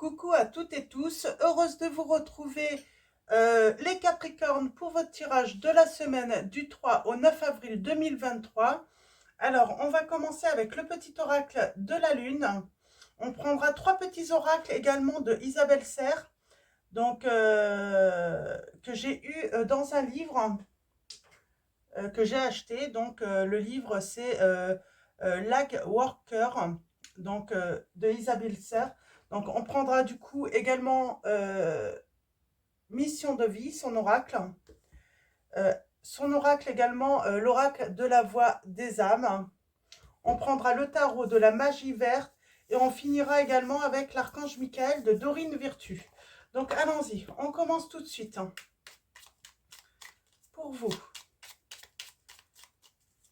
Coucou à toutes et tous, heureuse de vous retrouver les Capricornes pour votre tirage de la semaine du 3 au 9 avril 2023. Alors, on va commencer avec le petit oracle de la Lune. On prendra trois petits oracles également de Isabelle Serre, donc, que j'ai eu dans un livre que j'ai acheté. Donc, le livre, c'est Lag Worker, donc, de Isabelle Serre. Donc, on prendra du coup également Mission de vie, son oracle également, l'oracle de la voix des âmes. On prendra le tarot de la magie verte et on finira également avec l'archange Michael de Dorine Virtue. Donc, allons-y, on commence tout de suite. Pour vous,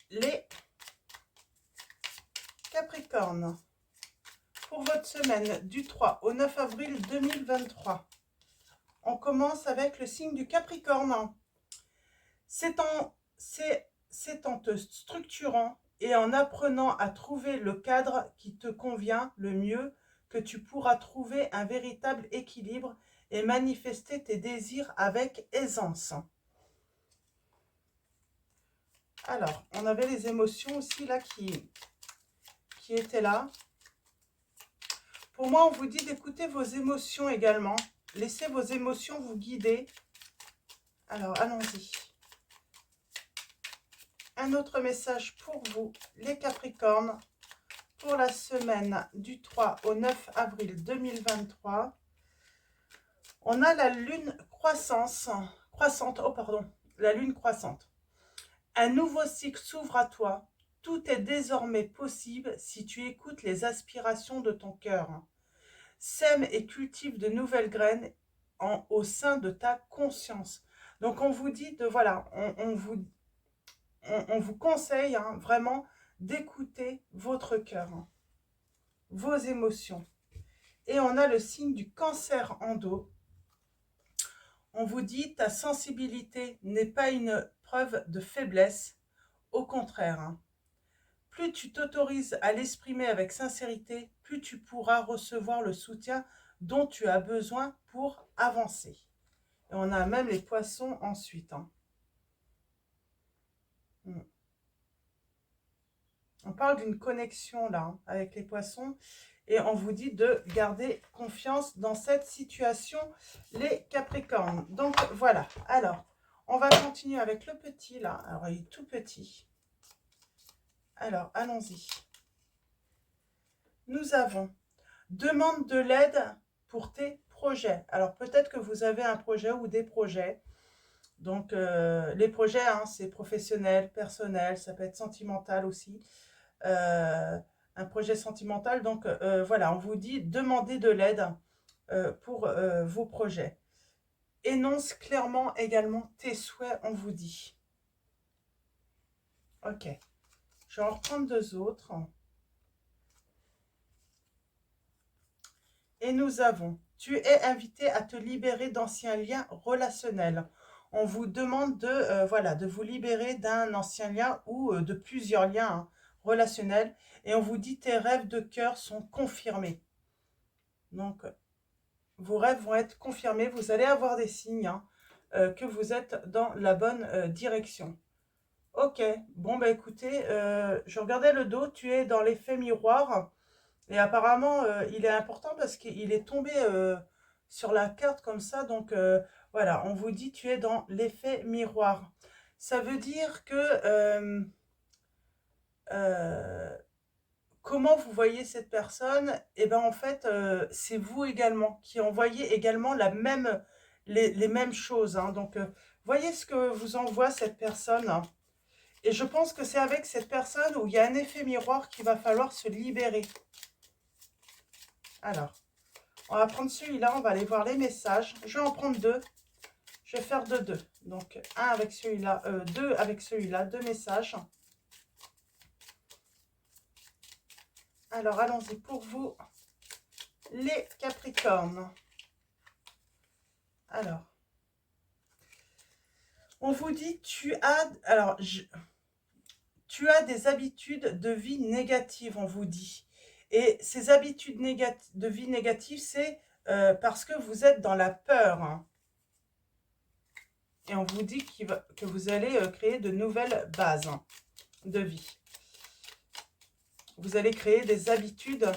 les Capricornes, pour votre semaine du 3 au 9 avril 2023. On commence avec le signe du Capricorne. C'est en te structurant et en apprenant à trouver le cadre qui te convient le mieux que tu pourras trouver un véritable équilibre et manifester tes désirs avec aisance. Alors, on avait les émotions aussi là qui étaient là. Pour moi, on vous dit d'écouter vos émotions également. Laissez vos émotions vous guider. Alors, allons-y. Un autre message pour vous, les Capricornes, pour la semaine du 3 au 9 avril 2023. On a la lune croissante, la lune croissante. Un nouveau cycle s'ouvre à toi. Tout est désormais possible si tu écoutes les aspirations de ton cœur. Sème et cultive de nouvelles graines au sein de ta conscience. Donc on vous dit voilà, on vous conseille vraiment d'écouter votre cœur, vos émotions. Et on a le signe du cancer en dos. On vous dit ta sensibilité n'est pas une preuve de faiblesse, au contraire. Plus tu t'autorises à l'exprimer avec sincérité, plus tu pourras recevoir le soutien dont tu as besoin pour avancer. Et on a même les poissons ensuite. On parle d'une connexion là avec les poissons et on vous dit de garder confiance dans cette situation, les Capricornes. Donc voilà, alors on va continuer avec le petit là. Alors il est tout petit. Alors allons-y. Nous avons demande de l'aide pour tes projets. Alors peut-être que vous avez un projet ou des projets. Donc les projets, c'est professionnel, personnel, ça peut être sentimental aussi. Un projet sentimental. Donc voilà, on vous dit demander de l'aide pour vos projets. Énonce clairement également tes souhaits, on vous dit. Ok, je vais en reprendre deux autres. Et nous avons, tu es invité à te libérer d'anciens liens relationnels. On vous demande de, voilà, de vous libérer d'un ancien lien ou de plusieurs liens relationnels. Et on vous dit tes rêves de cœur sont confirmés. Donc, vos rêves vont être confirmés. Vous allez avoir des signes que vous êtes dans la bonne direction. Ok, bon bah écoutez, je regardais le dos, tu es dans l'effet miroir. Et apparemment, il est important parce qu'il est tombé sur la carte comme ça. Donc, voilà, on vous dit tu es dans l'effet miroir. Ça veut dire que comment vous voyez cette personne? Eh bien, en fait, c'est vous également qui envoyez également les mêmes choses. Donc, voyez ce que vous envoie cette personne. Et je pense que c'est avec cette personne où il y a un effet miroir qu'il va falloir se libérer. Alors, on va prendre celui-là, on va aller voir les messages. Je vais en prendre deux. Je vais faire de deux. Donc, un avec celui-là, deux avec celui-là, deux messages. Alors, allons-y pour vous, les Capricornes. Alors, on vous dit, tu as des habitudes de vie négatives, on vous dit. Et ces habitudes de vie négatives, c'est parce que vous êtes dans la peur. Hein. Et on vous dit que vous allez créer de nouvelles bases de vie. Vous allez créer des habitudes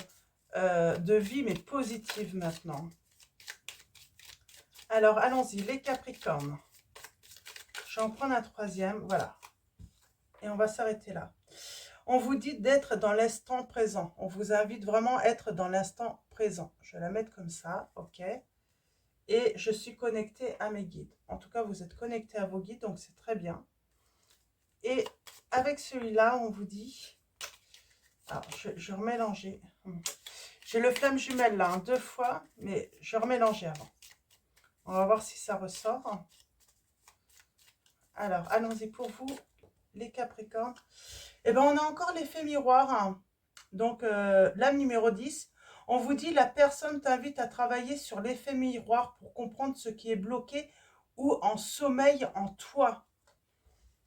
de vie, mais positives maintenant. Alors, allons-y, les Capricornes. Je vais en prendre un troisième, voilà. Et on va s'arrêter là. On vous dit d'être dans l'instant présent. On vous invite vraiment à être dans l'instant présent. Je vais la mettre comme ça, ok. Et je suis connectée à mes guides. En tout cas, vous êtes connecté à vos guides, donc c'est très bien. Et avec celui-là, on vous dit... Alors, je vais remélanger. J'ai le flamme jumelle là, 2 fois, mais je vais remélanger avant. On va voir si ça ressort. Alors, allons-y pour vous, les Capricornes. Eh bien, on a encore l'effet miroir. Donc, l'âme numéro 10. On vous dit, la personne t'invite à travailler sur l'effet miroir pour comprendre ce qui est bloqué ou en sommeil en toi.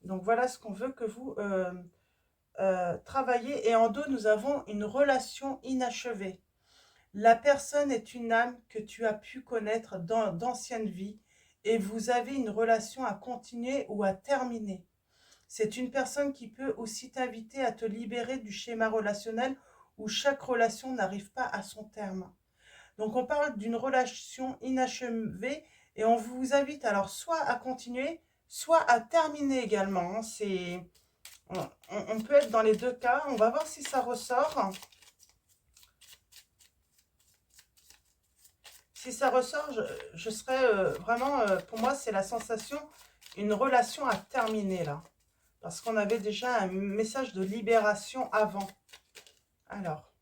Donc, voilà ce qu'on veut que vous travaillez. Et en dos, nous avons une relation inachevée. La personne est une âme que tu as pu connaître dans d'anciennes vies et vous avez une relation à continuer ou à terminer. C'est une personne qui peut aussi t'inviter à te libérer du schéma relationnel où chaque relation n'arrive pas à son terme. Donc on parle d'une relation inachevée et on vous invite alors soit à continuer, soit à terminer également. On peut être dans les deux cas. On va voir si ça ressort. Si ça ressort, je serais vraiment, pour moi, c'est la sensation, une relation à terminer là. Parce qu'on avait déjà un message de libération avant. Alors.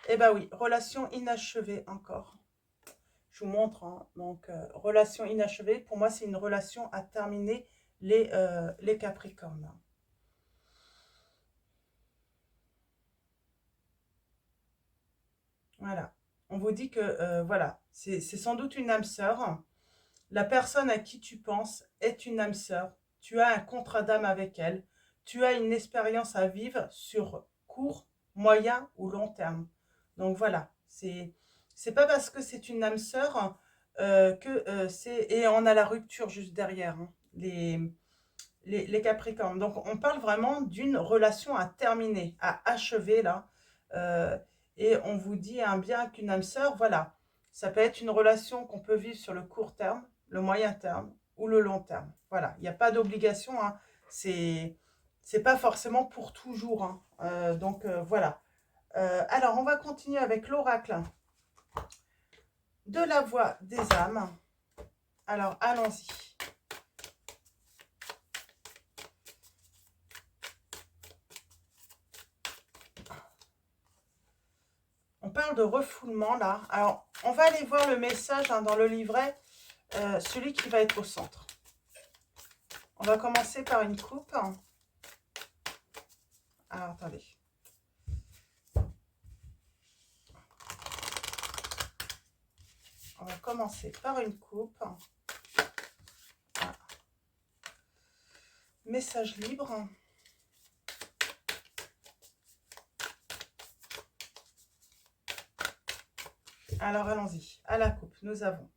Eh bien oui, relation inachevée encore. Je vous montre. Hein. Donc, relation inachevée, pour moi, c'est une relation à terminer les Capricornes. Voilà. On vous dit que, voilà, c'est sans doute une âme sœur. La personne à qui tu penses est une âme sœur. Tu as un contrat d'âme avec elle. Tu as une expérience à vivre sur court, moyen ou long terme. Donc voilà, c'est pas parce que c'est une âme sœur que c'est... Et on a la rupture juste derrière, hein, les Capricornes. Donc on parle vraiment d'une relation à terminer, à achever là. Euh, et on vous dit un bien qu'une âme sœur, voilà. Ça peut être une relation qu'on peut vivre sur le court terme, le moyen terme ou le long terme. Voilà, il n'y a pas d'obligation. Hein. C'est pas forcément pour toujours. Hein. Donc voilà. Alors, on va continuer avec l'oracle de la voix des âmes. Alors, allons-y. On parle de refoulement là. Alors, on va aller voir le message hein, dans le livret, celui qui va être au centre. On va commencer par une coupe. Alors, attendez. On va commencer par une coupe. Voilà. Message libre. Alors, allons-y. À la coupe, nous avons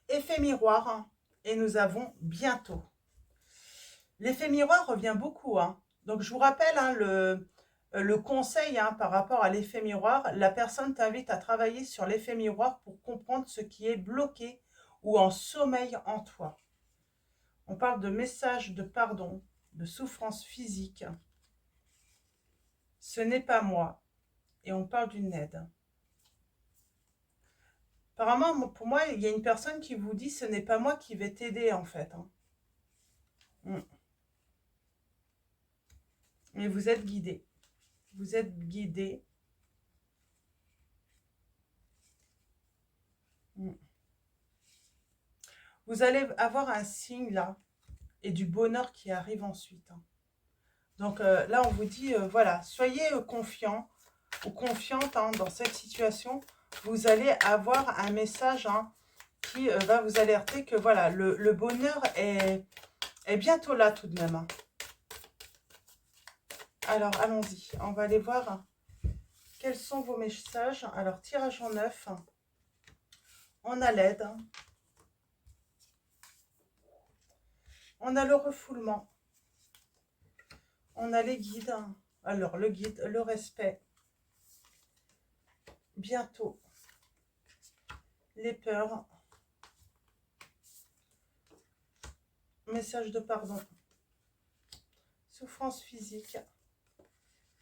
effet miroir et nous avons bientôt. L'effet miroir revient beaucoup. Hein. Donc, je vous rappelle hein, le conseil hein, par rapport à l'effet miroir. La personne t'invite à travailler sur l'effet miroir pour comprendre ce qui est bloqué ou en sommeil en toi. On parle de message de pardon, de souffrance physique. Ce n'est pas moi. Et on parle d'une aide. Apparemment, pour moi, il y a une personne qui vous dit « ce n'est pas moi qui vais t'aider en fait hein. ». Mais vous êtes guidé. Vous êtes guidé. Vous allez avoir un signe là et du bonheur qui arrive ensuite. Hein. Donc là, on vous dit, voilà, soyez confiants ou confiante hein, dans cette situation. Vous allez avoir un message hein, qui va vous alerter que voilà, le bonheur est bientôt là tout de même. Hein. Alors, allons-y. On va aller voir quels sont vos messages? Alors, tirage en 9. On a l'aide. On a le refoulement. On a les guides. Alors, le guide, le respect. Bientôt. Les peurs. Message de pardon. Souffrance physique.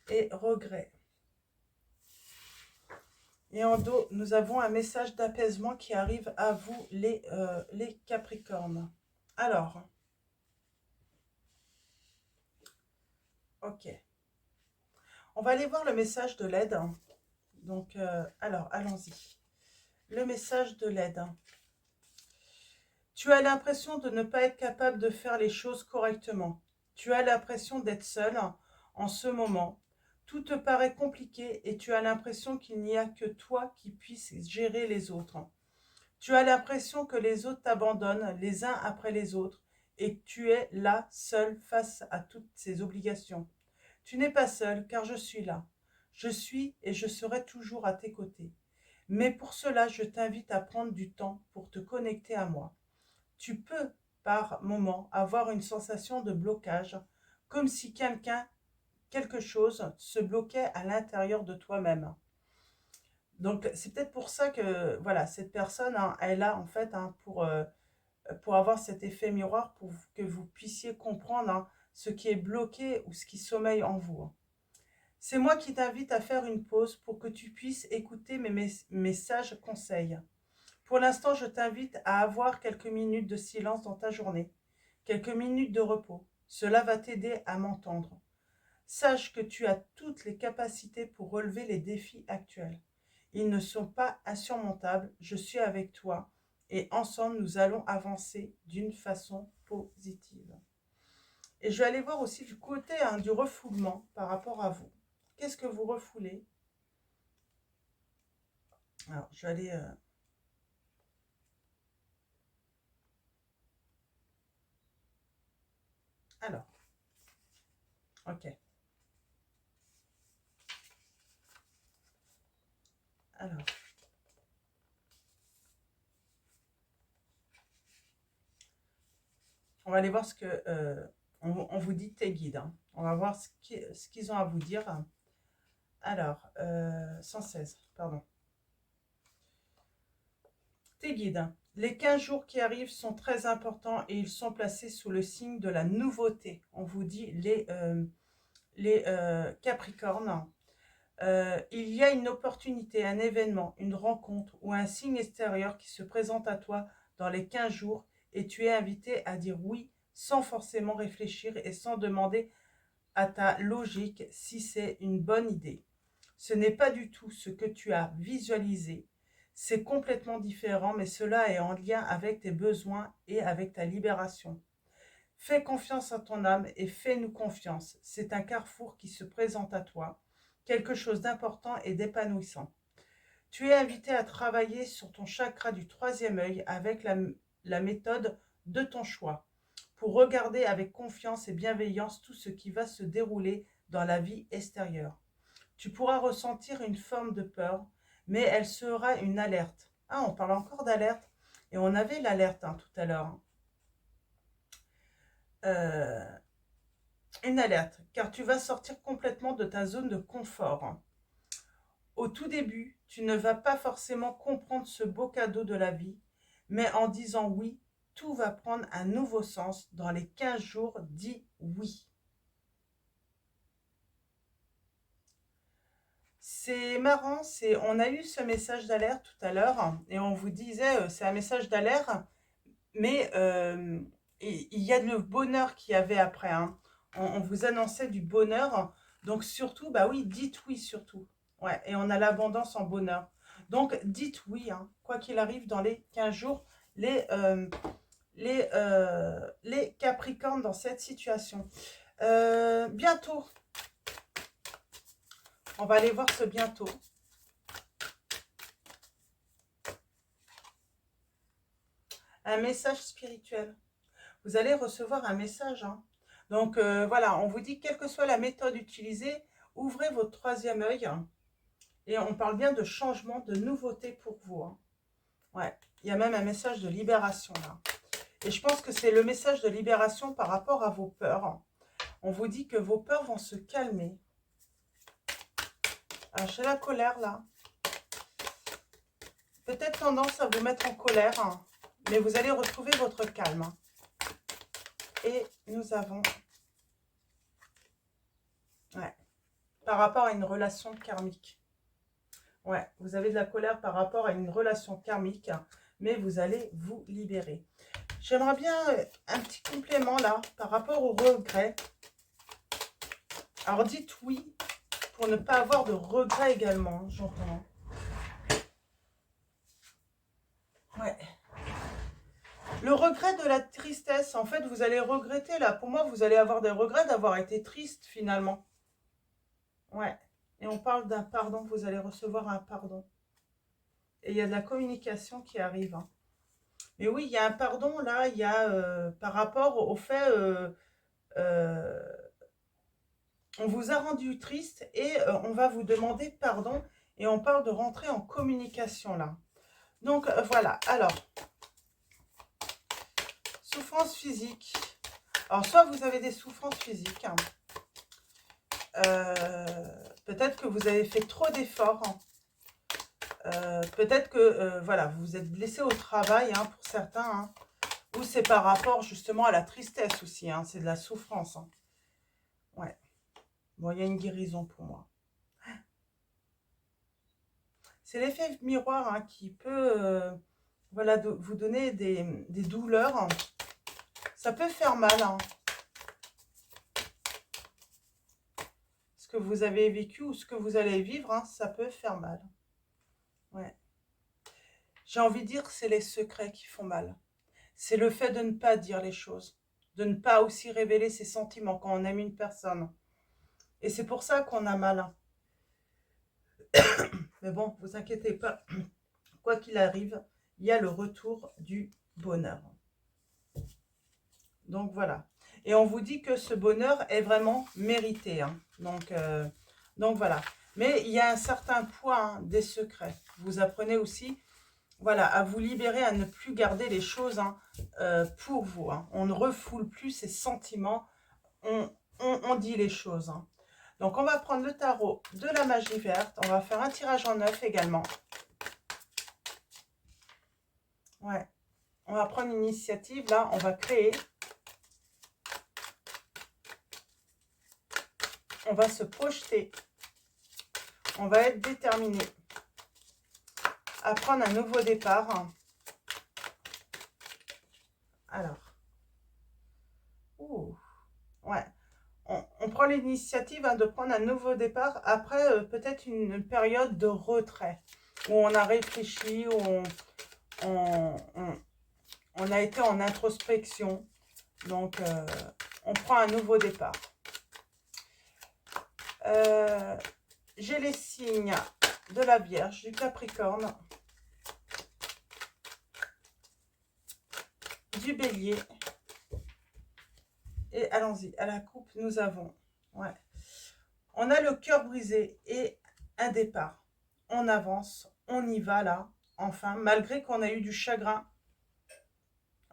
Et regret. Et en dos, nous avons un message d'apaisement qui arrive à vous, les Capricornes. Alors, ok. On va aller voir le message de l'aide. Donc, alors, allons-y. Le message de l'aide. Tu as l'impression de ne pas être capable de faire les choses correctement. Tu as l'impression d'être seul en ce moment. Tout te paraît compliqué et tu as l'impression qu'il n'y a que toi qui puisses gérer les autres. Tu as l'impression que les autres t'abandonnent les uns après les autres et que tu es là, seul, face à toutes ces obligations. Tu n'es pas seul, car je suis là. Je suis et je serai toujours à tes côtés. Mais pour cela, je t'invite à prendre du temps pour te connecter à moi. Tu peux, par moments, avoir une sensation de blocage, comme si quelque chose se bloquait à l'intérieur de toi-même. Donc, c'est peut-être pour ça que, voilà, cette personne, elle a, en fait, pour avoir cet effet miroir, pour que vous puissiez comprendre ce qui est bloqué ou ce qui sommeille en vous. C'est moi qui t'invite à faire une pause pour que tu puisses écouter mes sages conseils. Pour l'instant, je t'invite à avoir quelques minutes de silence dans ta journée, quelques minutes de repos. Cela va t'aider à m'entendre. Sache que tu as toutes les capacités pour relever les défis actuels. Ils ne sont pas insurmontables, je suis avec toi et ensemble nous allons avancer d'une façon positive. Et je vais aller voir aussi du côté du refoulement par rapport à vous. Qu'est-ce que vous refoulez? Alors, je vais aller... Alors, ok. Alors, on va aller voir ce que... on vous dit tes guides. On va voir ce qu'ils ont à vous dire. Alors, 116, pardon. Tes guides. Les 15 jours qui arrivent sont très importants et ils sont placés sous le signe de la nouveauté. On vous dit les Capricornes. Il y a une opportunité, un événement, une rencontre ou un signe extérieur qui se présente à toi dans les 15 jours et tu es invité à dire oui sans forcément réfléchir et sans demander à ta logique si c'est une bonne idée. Ce n'est pas du tout ce que tu as visualisé. C'est complètement différent, mais cela est en lien avec tes besoins et avec ta libération. Fais confiance à ton âme et fais-nous confiance. C'est un carrefour qui se présente à toi, quelque chose d'important et d'épanouissant. Tu es invité à travailler sur ton chakra du troisième œil avec la méthode de ton choix, pour regarder avec confiance et bienveillance tout ce qui va se dérouler dans la vie extérieure. Tu pourras ressentir une forme de peur, mais elle sera une alerte. Ah, on parle encore d'alerte, et on avait l'alerte tout à l'heure. Une alerte, car tu vas sortir complètement de ta zone de confort. Au tout début, tu ne vas pas forcément comprendre ce beau cadeau de la vie, mais en disant oui, tout va prendre un nouveau sens. Dans les 15 jours, dis oui. C'est marrant, on a eu ce message d'alerte tout à l'heure et on vous disait c'est un message d'alerte, mais il y a le bonheur qu'il y avait après. On vous annonçait du bonheur, donc surtout, bah oui, dites oui surtout. Ouais, et on a l'abondance en bonheur. Donc dites oui, quoi qu'il arrive dans les 15 jours, les Capricornes dans cette situation. Bientôt, on va aller voir ce bientôt. Un message spirituel. Vous allez recevoir un message. Donc voilà, on vous dit, quelle que soit la méthode utilisée, ouvrez votre troisième œil Et on parle bien de changement, de nouveauté pour vous. Hein. Ouais, il y a même un message de libération là. Et je pense que c'est le message de libération par rapport à vos peurs. On vous dit que vos peurs vont se calmer. Alors, j'ai la colère là. Peut-être tendance à vous mettre en colère, hein, mais vous allez retrouver votre calme. Et nous avons... Ouais, par rapport à une relation karmique. Ouais, vous avez de la colère par rapport à une relation karmique, mais vous allez vous libérer. J'aimerais bien un petit complément là, par rapport au regret. Alors dites oui, pour ne pas avoir de regret également, j'entends. Ouais. Le regret de la tristesse, en fait, vous allez regretter là. Pour moi, vous allez avoir des regrets d'avoir été triste finalement. Ouais. Et on parle d'un pardon, vous allez recevoir un pardon. Et il y a de la communication qui arrive. Hein. Mais oui, il y a un pardon là, il y a par rapport au fait, euh, on vous a rendu triste et on va vous demander pardon. Et on parle de rentrer en communication là. Donc voilà, alors, souffrance physique. Alors soit vous avez des souffrances physiques, hein. Peut-être que vous avez fait trop d'efforts, hein. Peut-être que voilà, vous vous êtes blessé au travail, hein, pour certains, hein. Ou c'est par rapport justement à la tristesse aussi, hein, c'est de la souffrance. Hein. Ouais. Bon, il y a une guérison pour moi. C'est l'effet miroir, hein, qui peut voilà, vous donner des douleurs. Hein. Ça peut faire mal. Hein. Ce que vous avez vécu ou ce que vous allez vivre, hein, ça peut faire mal. Ouais. J'ai envie de dire que c'est les secrets qui font mal. C'est le fait de ne pas dire les choses. De ne pas aussi révéler ses sentiments quand on aime une personne. Et c'est pour ça qu'on a mal. Hein. Mais bon, vous inquiétez pas. Quoi qu'il arrive, il y a le retour du bonheur. Donc voilà. Et on vous dit que ce bonheur est vraiment mérité. Hein. Donc voilà. Mais il y a un certain poids, hein, des secrets. Vous apprenez aussi, voilà, à vous libérer, à ne plus garder les choses, hein, pour vous. Hein. On ne refoule plus ses sentiments. On dit les choses. Hein. Donc on va prendre le tarot de la magie verte. On va faire un tirage en 9 également. Ouais. On va prendre l'initiative. Là, on va créer. On va se projeter. On va être déterminé à prendre un nouveau départ. Alors. Ouh. Ouais. On prend l'initiative, hein, de prendre un nouveau départ après peut-être une période de retrait où on a réfléchi, où on a été en introspection. Donc, on prend un nouveau départ. J'ai les signes de la Vierge, du Capricorne, du Bélier. Et allons-y, à la coupe, nous avons... Ouais. On a le cœur brisé et un départ. On avance, on y va là, enfin, malgré qu'on a eu du chagrin.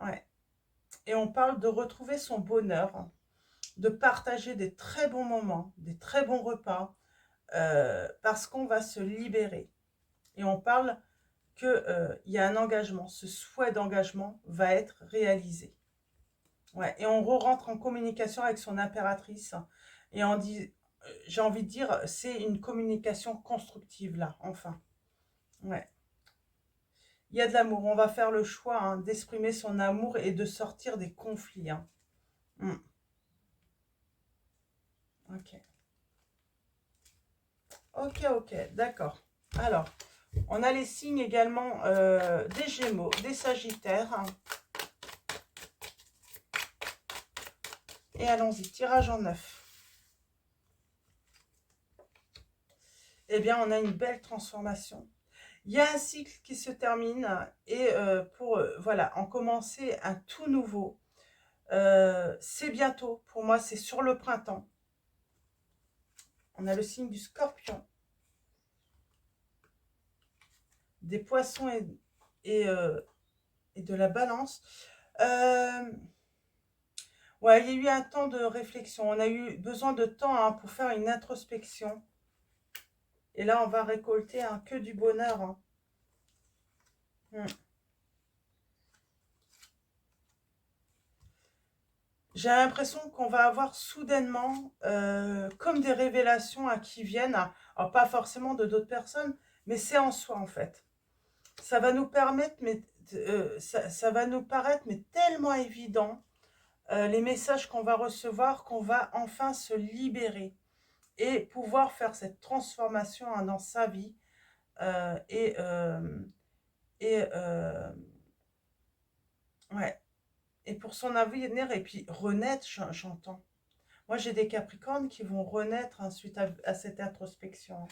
Ouais. Et on parle de retrouver son bonheur, de partager des très bons moments, des très bons repas, parce qu'on va se libérer. Et on parle qu'il y a un engagement, ce souhait d'engagement va être réalisé. Ouais, et on rentre en communication avec son impératrice. Et on dit, j'ai envie de dire, c'est une communication constructive là, enfin. Ouais. Il y a de l'amour. On va faire le choix, hein, d'exprimer son amour et de sortir des conflits. Hein. Ok. Ok, d'accord. Alors, on a les signes également des Gémeaux, des Sagittaires. Hein. Et allons-y, tirage en 9. Eh bien, on a une belle transformation. Il y a un cycle qui se termine et pour voilà, en commencer un tout nouveau. C'est bientôt, pour moi, c'est sur le printemps. On a le signe du Scorpion. des poissons et de la balance. Euh, ouais, il y a eu un temps de réflexion. On a eu besoin de temps hein, pour faire une introspection. Et là, on va récolter hein, que du bonheur. Hein. Hmm. J'ai l'impression qu'on va avoir soudainement comme des révélations hein, qui viennent, hein. Alors pas forcément de d'autres personnes, mais c'est en soi en fait. Ça va nous permettre, mais ça va nous paraître mais tellement évident les messages qu'on va recevoir qu'on va enfin se libérer et pouvoir faire cette transformation hein, dans sa vie euh, et euh, et ouais et pour son avenir et puis renaître j'entends. Moi, j'ai des Capricornes qui vont renaître hein, suite à cette introspection.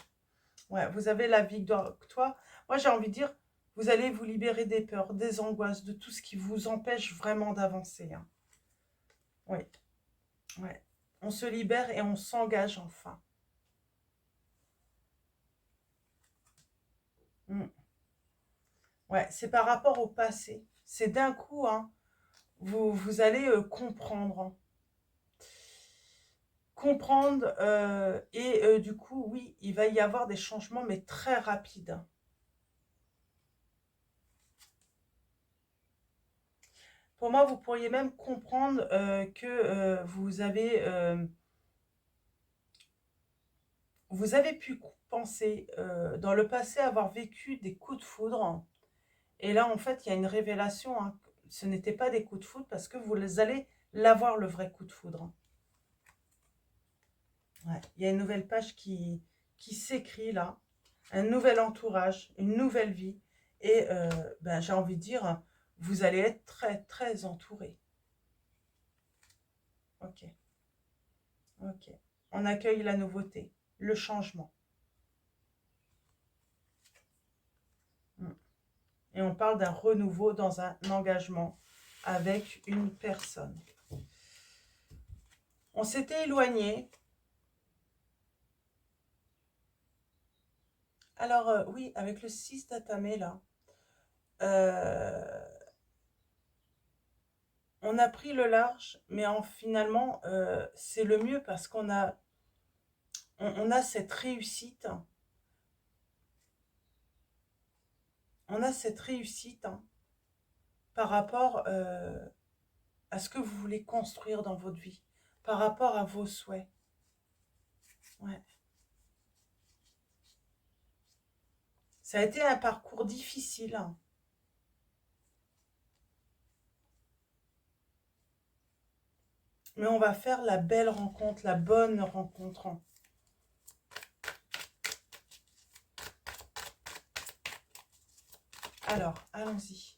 Ouais, vous avez la victoire. Moi, j'ai envie de dire, vous allez vous libérer des peurs, des angoisses, de tout ce qui vous empêche vraiment d'avancer. Hein. Oui, ouais. On se libère et on s'engage enfin. Mm. Ouais, c'est par rapport au passé. C'est d'un coup, hein, vous allez comprendre. Hein. Comprendre et du coup, oui, il va y avoir des changements, mais très rapides. Hein. Pour moi, vous pourriez même comprendre que vous avez pu penser dans le passé avoir vécu des coups de foudre. Et là, en fait, il y a une révélation. Hein. Ce n'était pas des coups de foudre parce que vous allez l'avoir, le vrai coup de foudre. Ouais. Il y a une nouvelle page qui s'écrit là. Un nouvel entourage, une nouvelle vie. Et ben, j'ai envie de dire, vous allez être très, très entouré. Ok, ok. On accueille la nouveauté, le changement. Mm. Et on parle d'un renouveau dans un engagement avec une personne. On s'était éloigné. Alors oui, avec le 6 d'Atamé là, euh, on a pris le large, mais finalement c'est le mieux parce on a cette réussite. On a cette réussite hein, par rapport à ce que vous voulez construire dans votre vie, par rapport à vos souhaits. Ouais. Ça a été un parcours difficile. Hein. Mais on va faire la belle rencontre, la bonne rencontre. Hein. Alors, allons-y.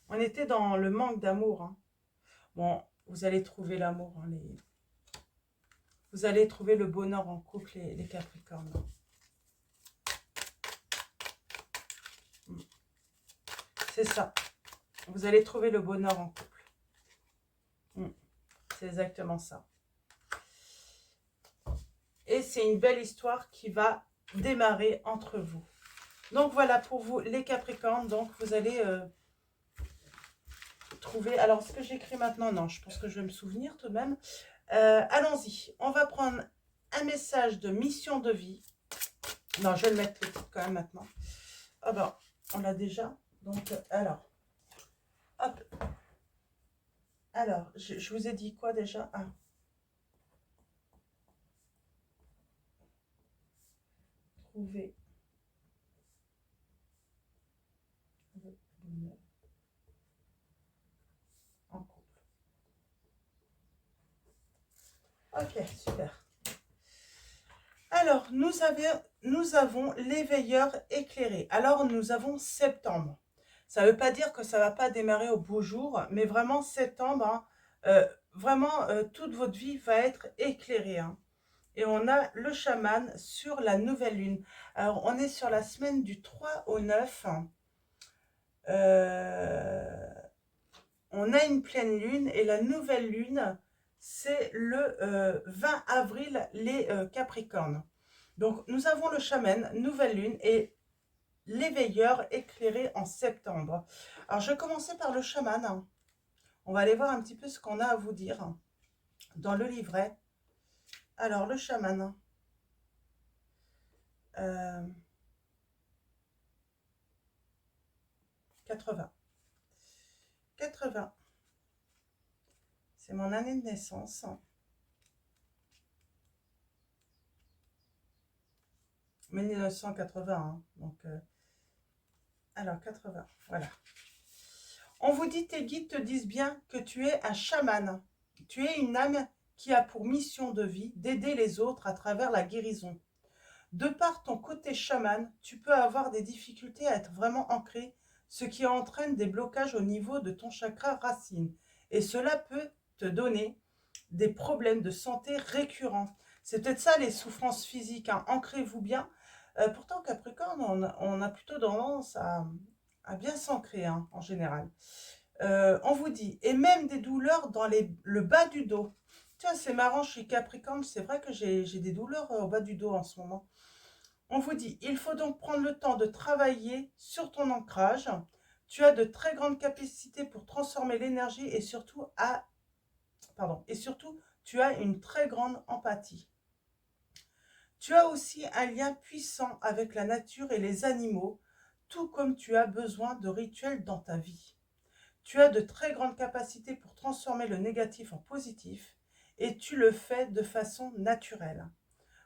On était dans le manque d'amour. Hein. Bon, vous allez trouver l'amour. Hein, vous allez trouver le bonheur en couple, les Capricornes. Hein. C'est ça. Vous allez trouver le bonheur en couple. C'est exactement ça. Et c'est une belle histoire qui va démarrer entre vous. Donc voilà pour vous les Capricornes. Donc vous allez trouver... Alors ce que j'écris maintenant, non, je pense que je vais me souvenir tout de même. Allons-y. On va prendre un message de mission de vie. Non, je vais le mettre le titre quand même maintenant. Ah ben, on l'a déjà. Donc, alors. Hop. Alors, je vous ai dit quoi déjà? Ah. Trouver le bonheur en couple. Ok, super. Alors, nous avons l'éveilleur éclairé. Alors, nous avons septembre. Ça ne veut pas dire que ça ne va pas démarrer au beau jour, mais vraiment septembre, hein, vraiment toute votre vie va être éclairée. Hein. Et on a le chaman sur la nouvelle lune. Alors, on est sur la semaine du 3 au 9. On a une pleine lune et la nouvelle lune, c'est le 20 avril, les Capricornes. Donc, nous avons le chaman, nouvelle lune, et l'éveilleur éclairé en septembre. Alors, je vais commencer par le chaman. On va aller voir un petit peu ce qu'on a à vous dire dans le livret. Alors, le chaman. 80. 80. C'est mon année de naissance. 1980. Donc, alors, 80. Voilà. On vous dit, tes guides te disent bien que tu es un chaman. Tu es une âme qui a pour mission de vie d'aider les autres à travers la guérison. De par ton côté chaman, tu peux avoir des difficultés à être vraiment ancré, ce qui entraîne des blocages au niveau de ton chakra racine. Et cela peut te donner des problèmes de santé récurrents. C'est peut-être ça les souffrances physiques, hein. Ancrez-vous bien. Pourtant, Capricorne, on a plutôt tendance à bien s'ancrer, hein, en général. On vous dit, et même des douleurs dans le bas du dos. Tiens, c'est marrant, je suis Capricorne, c'est vrai que j'ai des douleurs au bas du dos en ce moment. On vous dit, il faut donc prendre le temps de travailler sur ton ancrage. Tu as de très grandes capacités pour transformer l'énergie et surtout, tu as une très grande empathie. Tu as aussi un lien puissant avec la nature et les animaux, tout comme tu as besoin de rituels dans ta vie. Tu as de très grandes capacités pour transformer le négatif en positif et tu le fais de façon naturelle.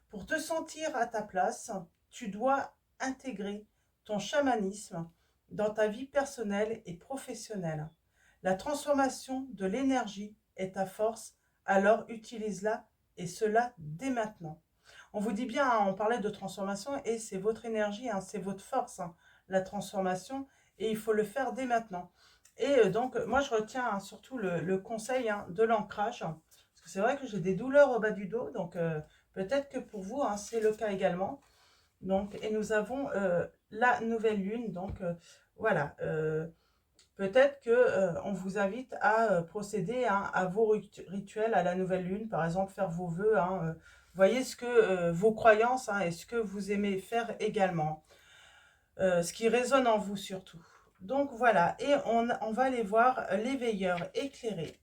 Pour te sentir à ta place, tu dois intégrer ton chamanisme dans ta vie personnelle et professionnelle. La transformation de l'énergie est ta force, alors utilise-la et cela dès maintenant. On vous dit bien, hein, on parlait de transformation et c'est votre énergie, hein, c'est votre force, hein, la transformation, et il faut le faire dès maintenant. Et donc, moi je retiens, hein, surtout le conseil, hein, de l'ancrage, parce que c'est vrai que j'ai des douleurs au bas du dos, donc peut-être que pour vous, hein, c'est le cas également. Donc, et nous avons la nouvelle lune, donc voilà. Peut-être que on vous invite à procéder, hein, à vos rituels à la nouvelle lune, par exemple faire vos vœux, hein, voyez ce que vos croyances, hein, et ce que vous aimez faire également, ce qui résonne en vous surtout. Donc voilà, et on va aller voir l'éveilleur éclairé.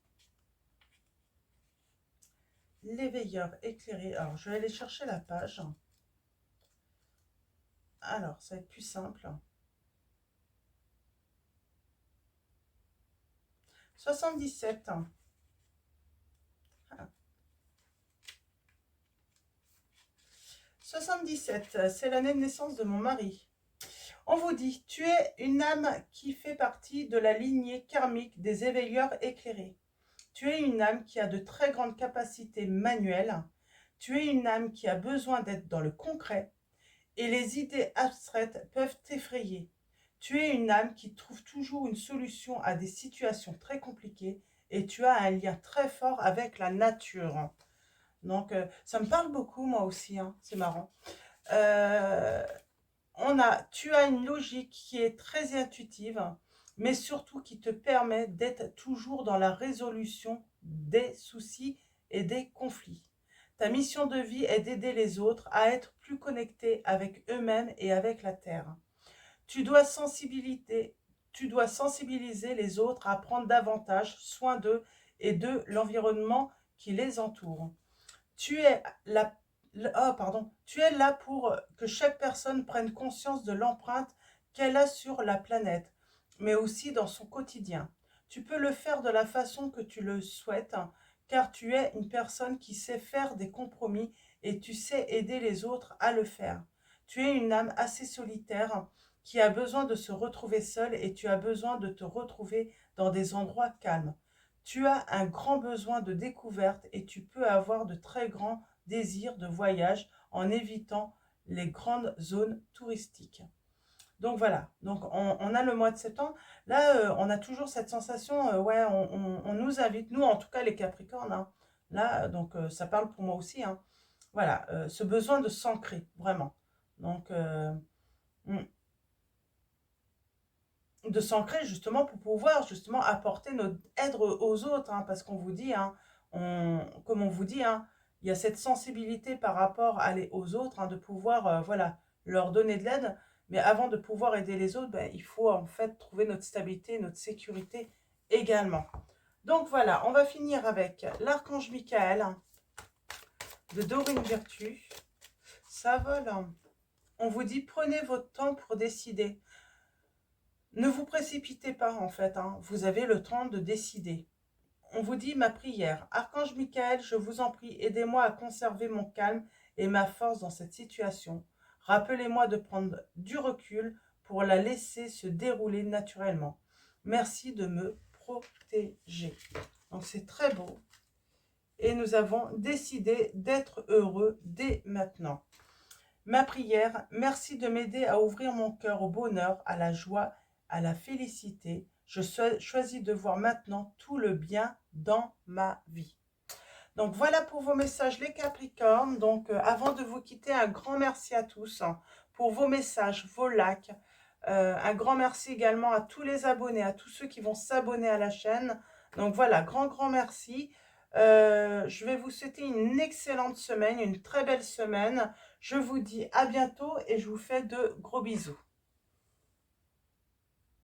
L'éveilleur éclairé. Alors, je vais aller chercher la page. Alors, ça va être plus simple. 77. Ah. 77, c'est l'année de naissance de mon mari. On vous dit, tu es une âme qui fait partie de la lignée karmique des éveilleurs éclairés. Tu es une âme qui a de très grandes capacités manuelles. Tu es une âme qui a besoin d'être dans le concret et les idées abstraites peuvent t'effrayer. Tu es une âme qui trouve toujours une solution à des situations très compliquées et tu as un lien très fort avec la nature. Donc, ça me parle beaucoup, moi aussi, hein, c'est marrant. Tu as une logique qui est très intuitive, mais surtout qui te permet d'être toujours dans la résolution des soucis et des conflits. Ta mission de vie est d'aider les autres à être plus connectés avec eux-mêmes et avec la Terre. Tu dois sensibiliser les autres à prendre davantage soin d'eux et de l'environnement qui les entoure. Tu es là, tu es là pour que chaque personne prenne conscience de l'empreinte qu'elle a sur la planète, mais aussi dans son quotidien. Tu peux le faire de la façon que tu le souhaites, car tu es une personne qui sait faire des compromis et tu sais aider les autres à le faire. Tu es une âme assez solitaire qui a besoin de se retrouver seule et tu as besoin de te retrouver dans des endroits calmes. Tu as un grand besoin de découverte et tu peux avoir de très grands désirs de voyage en évitant les grandes zones touristiques. Donc voilà, donc on a le mois de septembre. Là, on a toujours cette sensation, ouais, on nous invite, nous en tout cas les Capricornes, hein. Là, donc ça parle pour moi aussi, hein. Voilà, ce besoin de s'ancrer, vraiment. Donc, de s'ancrer justement pour pouvoir justement apporter notre aide aux autres, hein, parce qu'on vous dit, hein, comme on vous dit, hein, il y a cette sensibilité par rapport aux autres, hein, de pouvoir voilà, leur donner de l'aide. Mais avant de pouvoir aider les autres, ben, il faut en fait trouver notre stabilité, notre sécurité également. Donc voilà, on va finir avec l'archange Michael de Dorine Virtue. Ça vole. On vous dit, prenez votre temps pour décider. Ne vous précipitez pas en fait, hein. Vous avez le temps de décider. On vous dit ma prière. Archange Michael, je vous en prie, aidez-moi à conserver mon calme et ma force dans cette situation. Rappelez-moi de prendre du recul pour la laisser se dérouler naturellement. Merci de me protéger. Donc c'est très beau. Et nous avons décidé d'être heureux dès maintenant. Ma prière, merci de m'aider à ouvrir mon cœur au bonheur, à la joie, à la félicité. Je choisis de voir maintenant tout le bien dans ma vie. Donc voilà pour vos messages les Capricornes. Donc avant de vous quitter, un grand merci à tous, hein, pour vos messages, vos likes. Un grand merci également à tous les abonnés, à tous ceux qui vont s'abonner à la chaîne. Donc voilà, grand merci. Je vais vous souhaiter une excellente semaine, une très belle semaine. Je vous dis à bientôt et je vous fais de gros bisous.